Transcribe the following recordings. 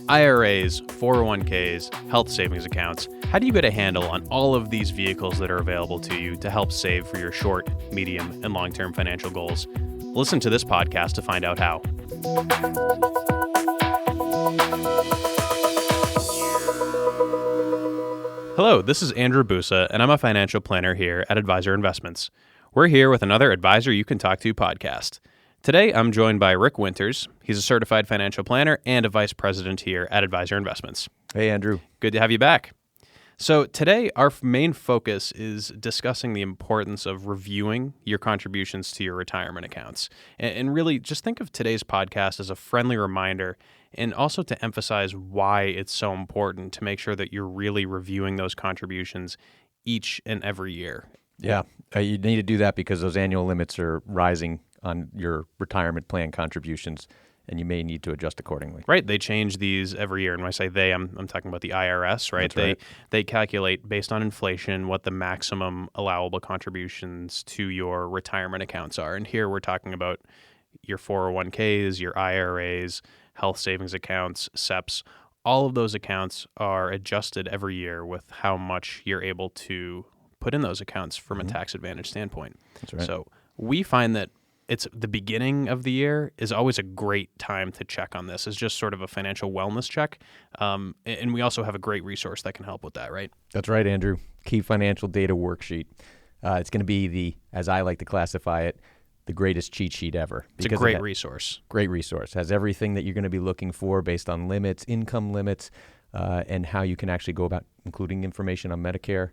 IRAs, 401ks, health savings accounts. How do you get a handle on all of these vehicles that are available to you to help save for your short, medium, and long-term financial goals? Listen to this podcast to find out how. Hello, this is Andrew Busa, and I'm a financial planner here at Advisor Investments. We're here with another Advisor You Can Talk To podcast. Today, I'm joined by Rick Winters. He's a certified financial planner and a vice president here at Advisor Investments. Hey, Andrew. Good to have you back. So today, our main focus is discussing the importance of reviewing your contributions to your retirement accounts. And really, just think of today's podcast as a friendly reminder and also to emphasize why it's so important to make sure that you're really reviewing those contributions each and every year. Yeah, you need to do that because those annual limits are rising on your retirement plan contributions, and you may need to adjust accordingly. Right. They change these every year. And when I say they, I'm talking about the IRS, right? That's right. They calculate based on inflation what the maximum allowable contributions to your retirement accounts are. And here we're talking about your 401ks, your IRAs, health savings accounts, SEPs. All of those accounts are adjusted every year with how much you're able to put in those accounts from a tax advantage standpoint. That's right. So we find that it's the beginning of the year is always a great time to check on this. It's just sort of a financial wellness check. And we also have a great resource that can help with that, right? That's right, Andrew. Key financial data worksheet. It's going to be the, as I like to classify it, the greatest cheat sheet ever. It's a great resource. Great resource. Has everything that you're going to be looking for based on limits, income limits, and how you can actually go about including information on Medicare,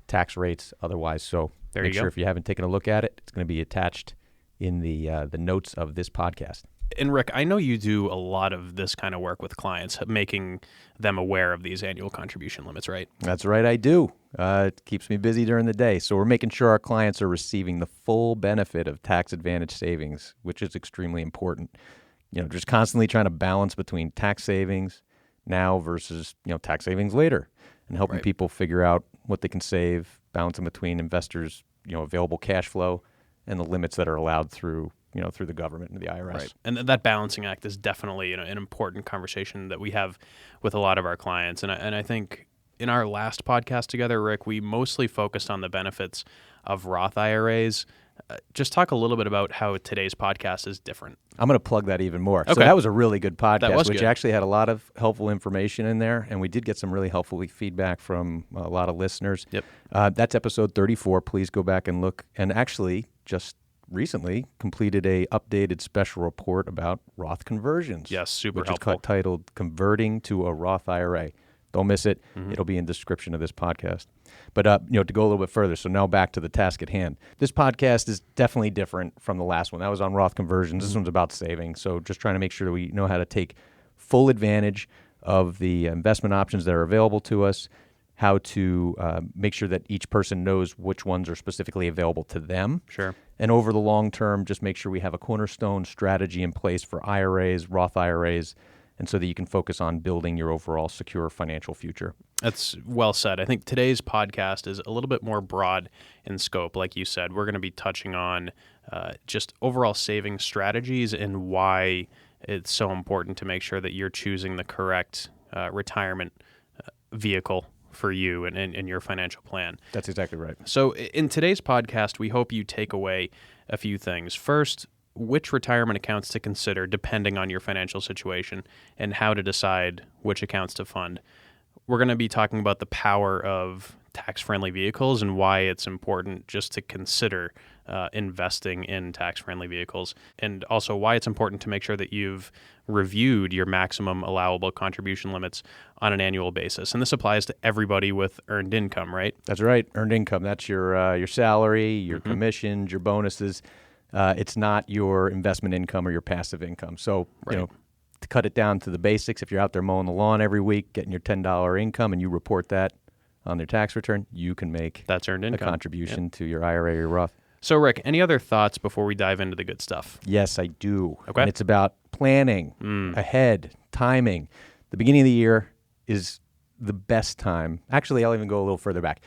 tax rates, otherwise. So make sure if you haven't taken a look at it, it's going to be attached in the notes of this podcast. And Rick, I know you do a lot of this kind of work with clients, making them aware of these annual contribution limits, right? That's right, I do. It keeps me busy during the day. So we're making sure our clients are receiving the full benefit of tax advantage savings, which is extremely important. You know, just constantly trying to balance between tax savings now versus, tax savings later, and helping people figure out what they can save, balancing between investors, available cash flow and the limits that are allowed through the government and the IRS. Right. And that balancing act is definitely an important conversation that we have with a lot of our clients. And I think in our last podcast together, Rick, we mostly focused on the benefits of Roth IRAs. Just talk a little bit about how today's podcast is different. I'm going to plug that even more. Okay. So that was a really good podcast, That was which good. actually had a lot of helpful information in there, and we did get some really helpful feedback from a lot of listeners. Yep. That's episode 34. Please go back and look. And actually, just recently completed a updated special report about Roth conversions. Yes, super which helpful. is titled Converting to a Roth IRA. Don't miss it. It'll be in the description of this podcast. But, to go a little bit further, so now back to the task at hand. This podcast is definitely different from the last one. That was on Roth conversions. This one's about saving. So just trying to make sure that we know how to take full advantage of the investment options that are available to us, how to make sure that each person knows which ones are specifically available to them. Sure. And over the long term, just make sure we have a cornerstone strategy in place for IRAs, Roth IRAs, and so that you can focus on building your overall secure financial future. That's well said. I think today's podcast is a little bit more broad in scope. Like you said, we're going to be touching on just overall saving strategies and why it's so important to make sure that you're choosing the correct retirement vehicle for you and your financial plan. That's exactly right. So in today's podcast, we hope you take away a few things. First, which retirement accounts to consider depending on your financial situation and how to decide which accounts to fund. We're going to be talking about the power of tax-friendly vehicles and why it's important just to consider investing in tax-friendly vehicles, and also why it's important to make sure that you've reviewed your maximum allowable contribution limits on an annual basis. And this applies to everybody with earned income, right? That's right. Earned income. That's your salary, your commissions, your bonuses. It's not your investment income or your passive income. So, to cut it down to the basics, if you're out there mowing the lawn every week, getting your $10 income, and you report that on their tax return, you can make That's earned income. a contribution to your IRA or your Roth. So, Rick, any other thoughts before we dive into the good stuff? Yes, I do. Okay. And it's about planning ahead, timing. The beginning of the year is the best time. Actually, I'll even go a little further back.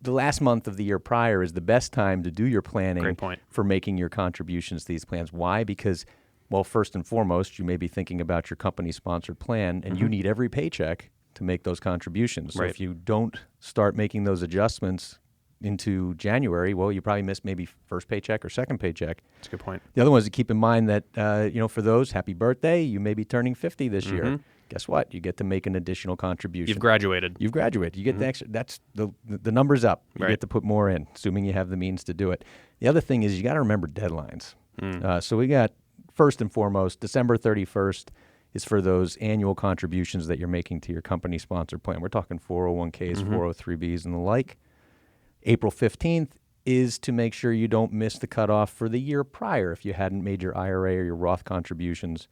The last month of the year prior is the best time to do your planning Great point. for making your contributions to these plans. Why? Because Well, first and foremost, you may be thinking about your company-sponsored plan, and you need every paycheck to make those contributions. So Right. if you don't start making those adjustments into January, well, you probably miss maybe first paycheck or second paycheck. That's a good point. The other one is to keep in mind that, for those, happy birthday, you may be turning 50 this year. Guess what? You get to make an additional contribution. You've graduated. You've graduated. You get the extra. That's the number's up. You Right. get to put more in, assuming you have the means to do it. The other thing is you got to remember deadlines. So we got, first and foremost, December 31st is for those annual contributions that you're making to your company-sponsored plan. We're talking 401ks, 403bs, and the like. April 15th is to make sure you don't miss the cutoff for the year prior if you hadn't made your IRA or your Roth contributions.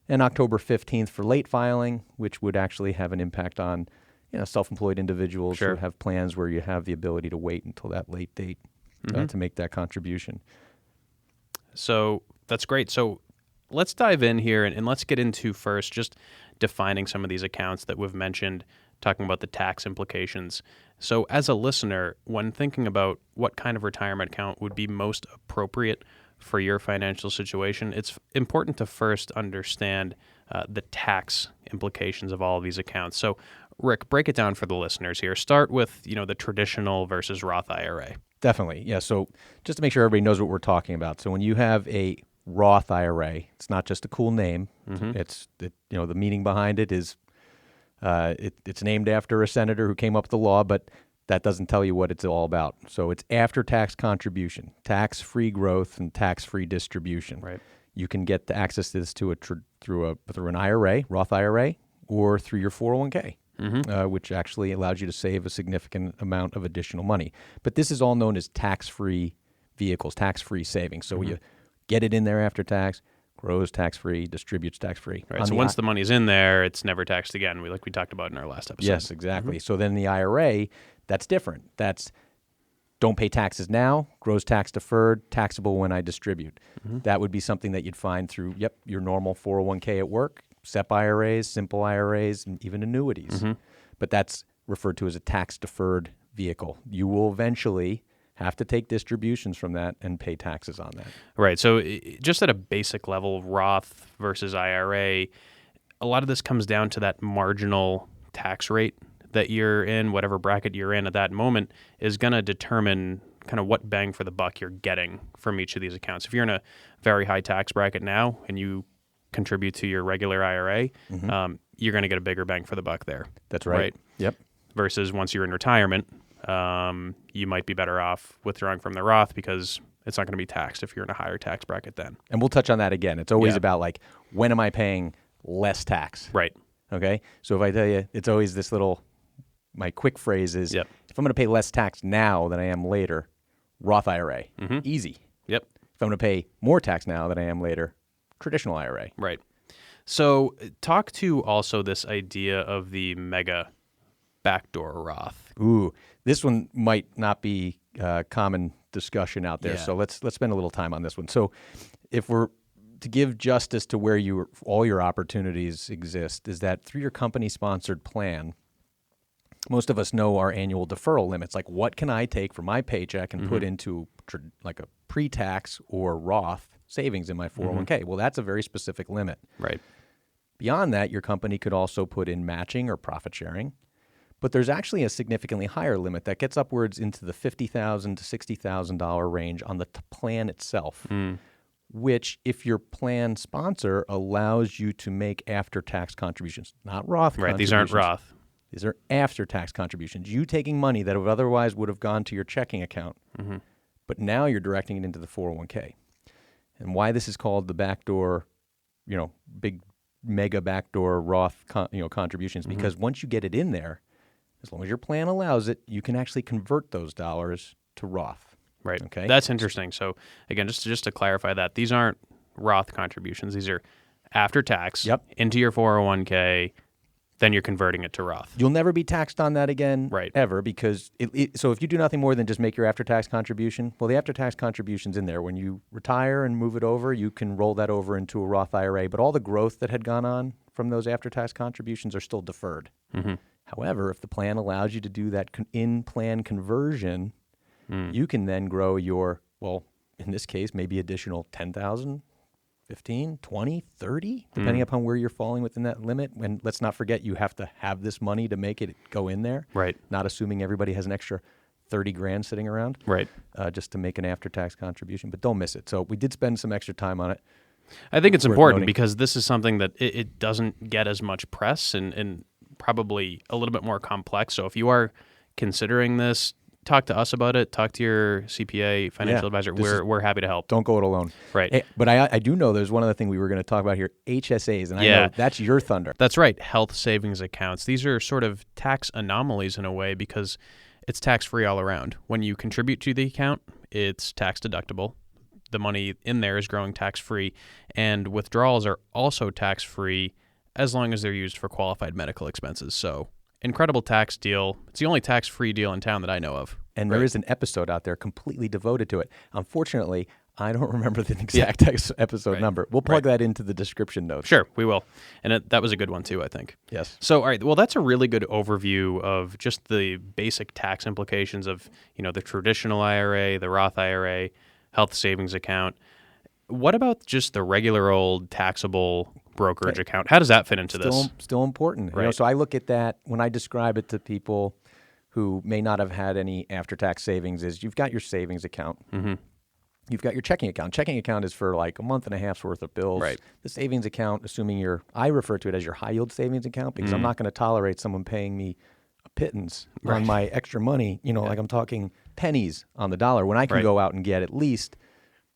And October 15th for late filing, which would actually have an impact on self-employed individuals who have plans where you have the ability to wait until that late date to make that contribution. So that's great. So let's dive in here and let's get into first just defining some of these accounts that we've mentioned, talking about the tax implications. So as a listener, when thinking about what kind of retirement account would be most appropriate for your financial situation, it's important to first understand the tax implications of all of these accounts. So Rick, break it down for the listeners here. Start with, the traditional versus Roth IRA. Definitely. Yeah. So just to make sure everybody knows what we're talking about. So when you have a Roth IRA, it's not just a cool name. It's the meaning behind it is it's named after a senator who came up with the law, but that doesn't tell you what it's all about. So it's after-tax contribution, tax-free growth, and tax-free distribution. Right. You can get access to this through an IRA, Roth IRA, or through your 401k, which actually allows you to save a significant amount of additional money. But this is all known as tax-free vehicles, tax-free savings. So you get it in there after tax, grows tax-free, distributes tax-free. Right. So once the money's in there, it's never taxed again. We talked about in our last episode. Yes, exactly. So then the IRA, that's different. That's don't pay taxes now, grows tax deferred, taxable when I distribute. That would be something that you'd find through, your normal 401k at work, SEP IRAs, simple IRAs, and even annuities. But that's referred to as a tax deferred vehicle. You will eventually have to take distributions from that and pay taxes on that. Right. So just at a basic level, Roth versus IRA, a lot of this comes down to that marginal tax rate that you're in, whatever bracket you're in at that moment, is going to determine kind of what bang for the buck you're getting from each of these accounts. If you're in a very high tax bracket now and you contribute to your regular IRA, you're going to get a bigger bang for the buck there. That's right. Yep. Versus once you're in retirement, you might be better off withdrawing from the Roth because it's not going to be taxed if you're in a higher tax bracket then. And we'll touch on that again. It's always about when am I paying less tax? Right. Okay. So if I tell you, it's always this my quick phrase is, if I'm going to pay less tax now than I am later, Roth IRA, easy. Yep. If I'm going to pay more tax now than I am later, traditional IRA. Right. So talk to also this idea of the mega backdoor Roth. Ooh, this one might not be common discussion out there. So let's spend a little time on this one. So if we're to give justice to where all your opportunities exist, is that through your company-sponsored plan, most of us know our annual deferral limits. Like, what can I take from my paycheck and put into a pre-tax or Roth savings in my 401k? Well, that's a very specific limit. Right. Beyond that, your company could also put in matching or profit sharing. But there's actually a significantly higher limit that gets upwards into the $50,000 to $60,000 range on the plan itself, which, if your plan sponsor allows you to make after-tax contributions, not Roth contributions. Right, these aren't Roth. These are after-tax contributions. You taking money that otherwise would have gone to your checking account, but now you're directing it into the 401k. And why this is called the backdoor, big mega backdoor Roth contributions, because once you get it in there, as long as your plan allows it, you can actually convert those dollars to Roth. Right. Okay. That's interesting. So again, just to clarify that, these aren't Roth contributions. These are after tax into your 401k. Then you're converting it to Roth. You'll never be taxed on that again, ever, because so if you do nothing more than just make your after-tax contribution, well, the after-tax contribution's in there. When you retire and move it over, you can roll that over into a Roth IRA, but all the growth that had gone on from those after-tax contributions are still deferred. However, if the plan allows you to do that in-plan conversion, you can then grow your, in this case, maybe additional $10,000, 15, 20, 30, depending upon where you're falling within that limit. And let's not forget, you have to have this money to make it go in there. Right. Not assuming everybody has an extra 30 grand sitting around. Right. Just to make an after-tax contribution. But don't miss it. So we did spend some extra time on it. I think it's Worth important noting. because this is something that it doesn't get as much press and probably a little bit more complex. So if you are considering this, talk to us about it. Talk to your CPA, financial advisor. We're happy to help. Don't go it alone. Right. Hey, but I do know there's one other thing we were going to talk about here, HSAs. And I know that's your thunder. That's right. Health savings accounts. These are sort of tax anomalies in a way because it's tax-free all around. When you contribute to the account, it's tax deductible. The money in there is growing tax-free. And withdrawals are also tax-free as long as they're used for qualified medical expenses. So incredible tax deal. It's the only tax-free deal in town that I know of. And there is an episode out there completely devoted to it. Unfortunately, I don't remember the exact episode number. We'll plug that into the description notes. Sure, we will. And that was a good one too, I think. Yes. So, all right, well, that's a really good overview of just the basic tax implications of, the traditional IRA, the Roth IRA, health savings account. What about just the regular old taxable brokerage account? How does that fit into this? Still important. Right. So I look at that when I describe it to people who may not have had any after-tax savings is you've got your savings account. Mm-hmm. You've got your checking account. Checking account is for like a month and a half's worth of bills. Right. The savings account, assuming I refer to it as your high-yield savings account because I'm not going to tolerate someone paying me a pittance on my extra money, like I'm talking pennies on the dollar when I can go out and get at least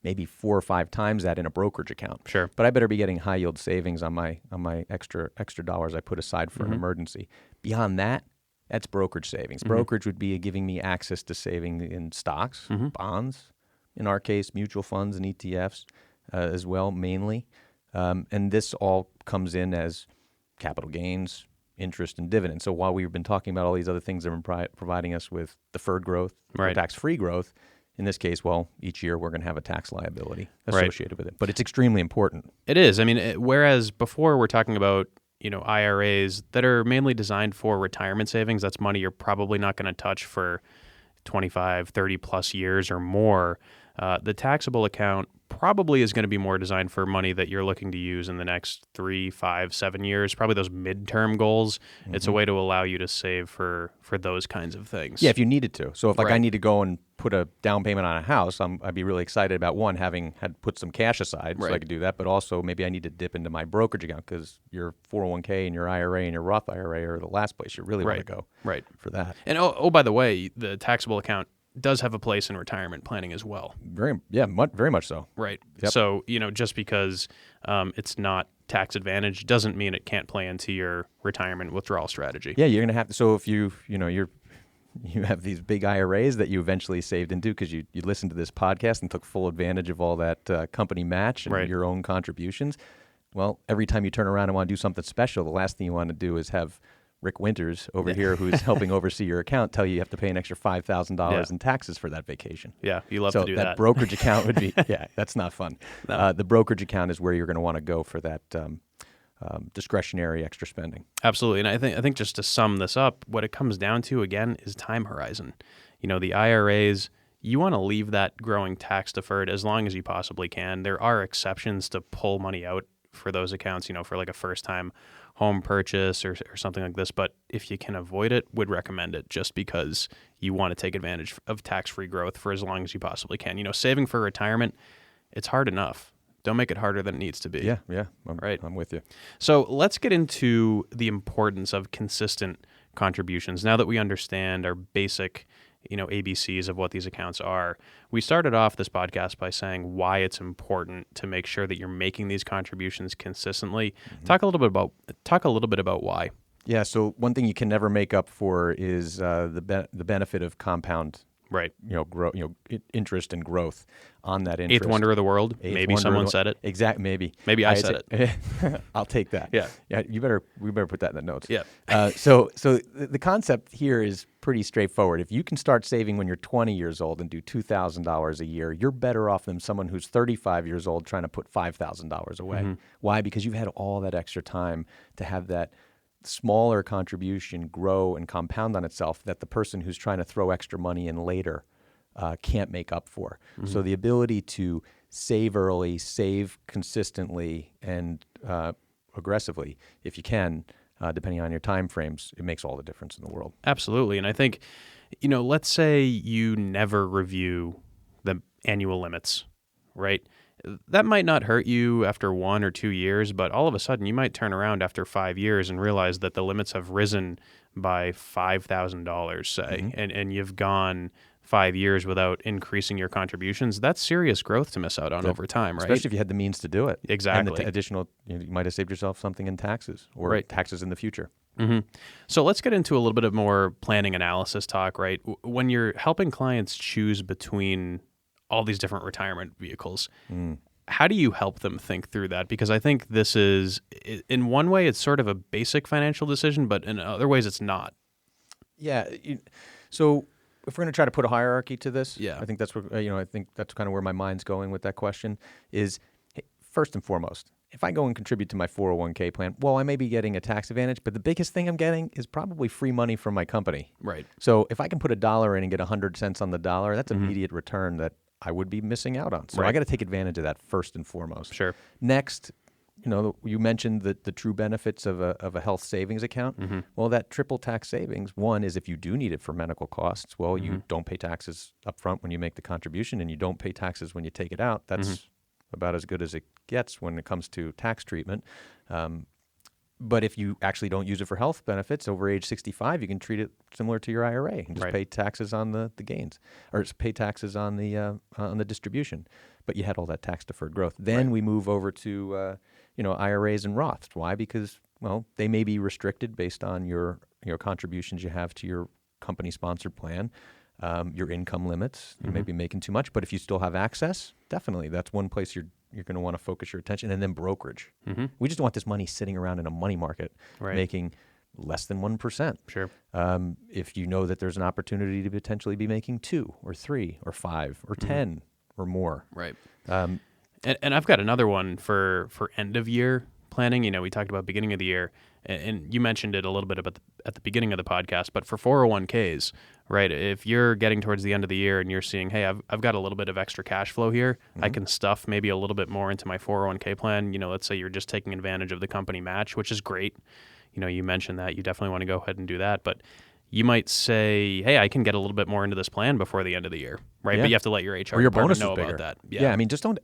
maybe 4 or 5 times that in a brokerage account. Sure. But I better be getting high yield savings on my extra dollars I put aside for an emergency. Beyond that, that's brokerage savings. Brokerage would be giving me access to saving in stocks, bonds, in our case, mutual funds and ETFs as well, mainly. And this all comes in as capital gains, interest, and dividends. So while we've been talking about all these other things that are providing us with deferred growth, or tax-free growth, in this case, each year we're going to have a tax liability associated with it. But it's extremely important. It is. I mean, whereas before we're talking about, IRAs that are mainly designed for retirement savings, that's money you're probably not going to touch for 25, 30 plus years or more. The taxable account probably is going to be more designed for money that you're looking to use in the next 3, 5, 7 years, probably those midterm goals. Mm-hmm. It's a way to allow you to save for those kinds of things. Yeah, if you needed to. So if I need to go and put a down payment on a house, I'd be really excited about having had put some cash aside so I could do that, but also maybe I need to dip into my brokerage account because your 401k and your IRA and your Roth IRA are the last place you really want to go for that. And by the way, the taxable account does have a place in retirement planning as well. Very much so. Right. Yep. So, just because it's not tax advantage doesn't mean it can't play into your retirement withdrawal strategy. Yeah, you're going to have to. So if you have these big IRAs that you eventually saved into because you listened to this podcast and took full advantage of all that company match and your own contributions. Well, every time you turn around and want to do something special, the last thing you want to do is have Rick Winters over here, who's helping oversee your account, tell you have to pay an extra $5,000 in taxes for that vacation. Yeah, you love to do that. So that brokerage account would be, that's not fun. No. The brokerage account is where you're going to want to go for that discretionary extra spending. Absolutely. And I think just to sum this up, what it comes down to, again, is time horizon. The IRAs, you want to leave that growing tax deferred as long as you possibly can. There are exceptions to pull money out for those accounts, for like a first-time home purchase or something like this. But if you can avoid it, would recommend it just because you want to take advantage of tax-free growth for as long as you possibly can. Saving for retirement, it's hard enough. Don't make it harder than it needs to be. Yeah. I'm with you. So let's get into the importance of consistent contributions. Now that we understand our basic ABCs of what these accounts are. We started off this podcast by saying why it's important to make sure that you're making these contributions consistently. Mm-hmm. Talk a little bit about why. Yeah, so one thing you can never make up for is the benefit of compound interest and growth on that interest. Eighth wonder of the world. Maybe someone said it. Exactly. Maybe. Maybe I said it. I'll take that. Yeah. We better put that in the notes. Yeah. So the concept here is pretty straightforward. If you can start saving when you're 20 years old and do $2,000 a year, you're better off than someone who's 35 years old trying to put $5,000 away. Mm-hmm. Why? Because you've had all that extra time to have that smaller contribution grow and compound on itself that the person who's trying to throw extra money in later can't make up for. Mm-hmm. So the ability to save early, save consistently, and aggressively if you can, depending on your time frames. It makes all the difference in the world. Absolutely. And I think, let's say you never review the annual limits, right? That might not hurt you after 1 or 2 years, but all of a sudden you might turn around after 5 years and realize that the limits have risen by $5,000, say, and you've gone 5 years without increasing your contributions. That's serious growth to miss out on over time, right? Especially if you had the means to do it. Exactly. And the additional, you might have saved yourself something in taxes or taxes in the future. Mm-hmm. So let's get into a little bit of more planning analysis talk, right? When you're helping clients choose between all these different retirement vehicles, how do you help them think through that? Because I think this is, in one way, it's sort of a basic financial decision, but in other ways, it's not. Yeah. So if we're going to try to put a hierarchy to this, Yeah. I think that's what, I think that's kind of where my mind's going with that question is, hey, first and foremost, if I go and contribute to my 401k plan, well, I may be getting a tax advantage, but the biggest thing I'm getting is probably free money from my company. Right. So if I can put $1 in and get 100 cents on the dollar, that's immediate return that I would be missing out on. So I got to take advantage of that first and foremost. Sure. Next, you mentioned the true benefits of a health savings account. Well, that triple tax savings, one is if you do need it for medical costs, well, you don't pay taxes up front when you make the contribution, and you don't pay taxes when you take it out. That's about as good as it gets when it comes to tax treatment. But if you actually don't use it for health benefits over age 65, you can treat it similar to your IRA and just pay taxes on the gains, or pay taxes on the distribution. But you had all that tax-deferred growth. Then we move over to IRAs and Roths. Why? Because, well, they may be restricted based on your contributions you have to your company-sponsored plan, your income limits. You may be making too much, but if you still have access, definitely that's one place you're going to want to focus your attention. And then brokerage. We just want this money sitting around in a money market making less than 1%. Sure. If you know that there's an opportunity to potentially be making 2 or 3 or 5 or 10 or more. Right. And I've got another one for end of year planning. We talked about beginning of the year, and you mentioned it a little bit at the beginning of the podcast, but for 401ks, right? If you're getting towards the end of the year and you're seeing, hey, I've got a little bit of extra cash flow here, I can stuff maybe a little bit more into my 401k plan. Let's say you're just taking advantage of the company match, which is great. You mentioned that you definitely want to go ahead and do that, but you might say, hey, I can get a little bit more into this plan before the end of the year, right? Yeah. But you have to let your HR or your department bonus know is bigger. about that. Yeah, I mean, just don't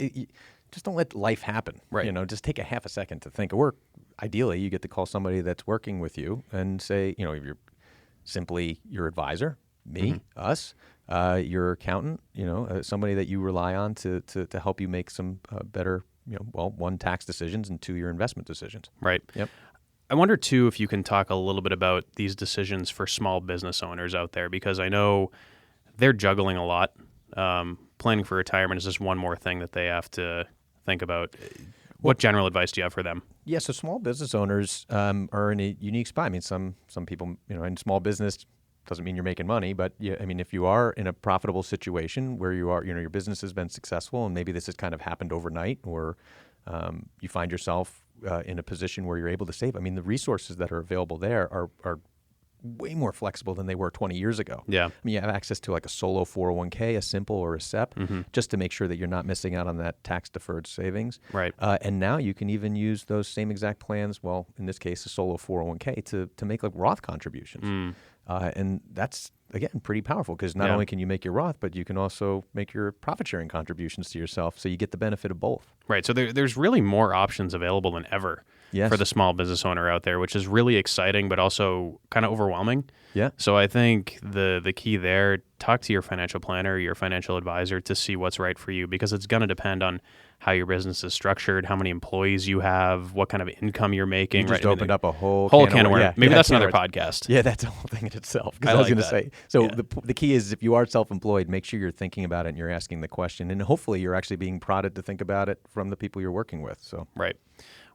let life happen. Right. Just take a half a second to think. Or ideally, you get to call somebody that's working with you and say, if you're simply your advisor, me, us, your accountant, somebody that you rely on to help you make some better, one, tax decisions, and 2, your investment decisions. Right. Yep. I wonder, too, if you can talk a little bit about these decisions for small business owners out there, because I know they're juggling a lot. Planning for retirement is just one more thing that they have to think about. What general advice do you have for them? Yeah, so small business owners are in a unique spot. I mean, some people, in small business doesn't mean you're making money, but if you are in a profitable situation where you are, your business has been successful, and maybe this has kind of happened overnight, or you find yourself in a position where you're able to save. I mean, the resources that are available there are way more flexible than they were 20 years ago. Yeah. I mean, you have access to like a solo 401k, a simple or a SEP, just to make sure that you're not missing out on that tax-deferred savings. Right. And now you can even use those same exact plans, well, in this case, a solo 401k, to make like Roth contributions. And that's, again, pretty powerful, because not only can you make your Roth, but you can also make your profit-sharing contributions to yourself, so you get the benefit of both. Right. So there's really more options available than ever for the small business owner out there, which is really exciting, but also kind of overwhelming. Yeah. So I think the key there, talk to your financial planner, your financial advisor, to see what's right for you, because it's going to depend on how your business is structured, how many employees you have, what kind of income you're making. You just opened up a whole can of worms. Yeah. Maybe that's another podcast. Yeah, that's a whole thing in itself. Because I was going to say, so the key is, if you are self-employed, make sure you're thinking about it and you're asking the question, and hopefully you're actually being prodded to think about it from the people you're working with. So right.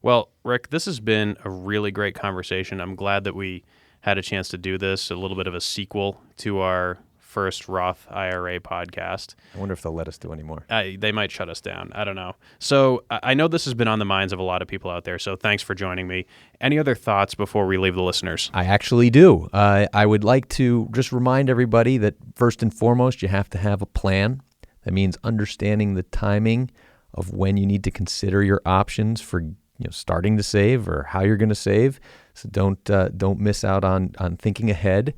Well, Rick, this has been a really great conversation. I'm glad that we had a chance to do this, a little bit of a sequel to our first Roth IRA podcast. I wonder if they'll let us do any more. They might shut us down. I don't know. So I know this has been on the minds of a lot of people out there, so thanks for joining me. Any other thoughts before we leave the listeners? I actually do. I would like to just remind everybody that first and foremost, you have to have a plan. That means understanding the timing of when you need to consider your options for starting to save or how you're going to save. So don't miss out on thinking ahead.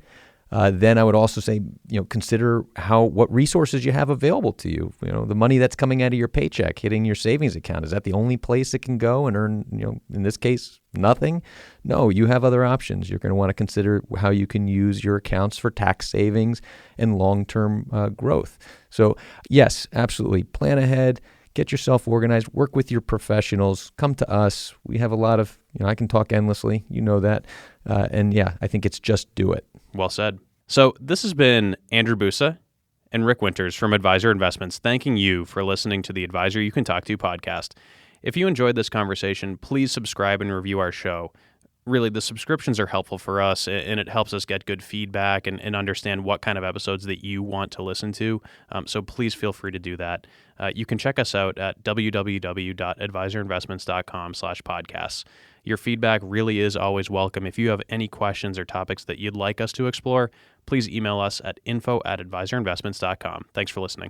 Then I would also say, consider what resources you have available to you. The money that's coming out of your paycheck hitting your savings account, is that the only place it can go and earn, in this case, nothing? No, you have other options. You're going to want to consider how you can use your accounts for tax savings and long-term growth. So yes, absolutely. Plan ahead. Get yourself organized. Work with your professionals. Come to us. We have a lot of, I can talk endlessly. You know that. And yeah, I think it's just do it. Well said. So this has been Andrew Busa and Rick Winters from Advisor Investments, thanking you for listening to the Advisor You Can Talk To podcast. If you enjoyed this conversation, please subscribe and review our show. Really, the subscriptions are helpful for us, and it helps us get good feedback and understand what kind of episodes that you want to listen to. So please feel free to do that. You can check us out at www.advisorinvestments.com/podcasts. Your feedback really is always welcome. If you have any questions or topics that you'd like us to explore, please email us at info@advisorinvestments.com. Thanks for listening.